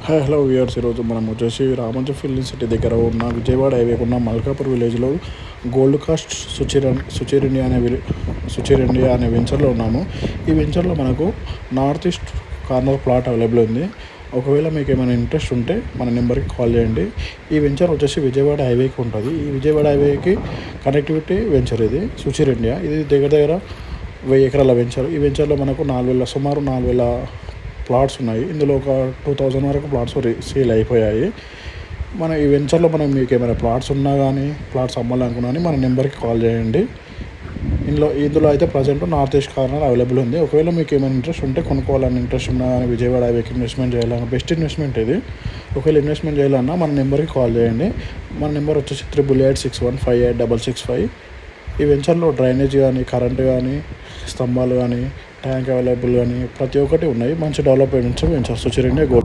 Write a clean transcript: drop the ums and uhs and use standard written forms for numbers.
Hello viewers, ఈరోజు మనం వచ్చేసి రామోజీ ఫిల్మ్ సిటీ దగ్గర ఉన్న విజయవాడ హైవేకి ఉన్న మల్కాపూర్ విలేజ్లో గోల్డ్ కాస్ట్ సుచిర్ ఇండియా అనే వెంచర్లో ఉన్నాము. ఈ వెంచర్లో మనకు north east corner plot available ఉంది. ఒకవేళ మీకు ఏమైనా ఇంట్రెస్ట్ ఉంటే మన నెంబర్కి కాల్ చేయండి. ఈ వెంచర్ వచ్చేసి విజయవాడ హైవేకి ఉంటుంది. ఈ విజయవాడ హైవేకి కనెక్టివిటీ వెంచర్ ఇది సుచిర్ ఇండియా. ఇది దగ్గర 1000 ఎకరాల వెంచర్. ఈ వెంచర్లో మనకు సుమారు 4000 ప్లాట్స్ ఉన్నాయి. ఇందులో ఒక 2000 వరకు ప్లాట్స్ సేల్ అయిపోయాయి. మన ఈ వెంచర్లో మీకు ఏమైనా ప్లాట్స్ ఉన్నా కానీ ప్లాట్స్ అమ్మాలనుకున్నా కానీ మన నెంబర్కి కాల్ చేయండి. ఇందులో అయితే present north east corner available ఉంది. ఒకవేళ మీకు ఏమైనా ఇంట్రెస్ట్ ఉంటే, కొనుక్కోవాలని ఇంట్రెస్ట్ ఉన్నా కానీ విజయవాడ హైవేకి ఇన్వెస్ట్మెంట్ చేయాలన్నా బెస్ట్ ఇన్వెస్ట్మెంట్ ఇది. ఒకవేళ ఇన్వెస్ట్మెంట్ చేయాలన్నా మన నెంబర్కి కాల్ చేయండి. మన నెంబర్ వచ్చేసి 8886158665. ఈ వెంచర్లో డ్రైనేజ్ కానీ, కరెంటు కానీ, స్తంభాలు కానీ, ట్యాంక్ అవైలబుల్ కానీ ప్రతి ఒక్కటి ఉన్నాయి. మంచి developments ventures Suchir India gold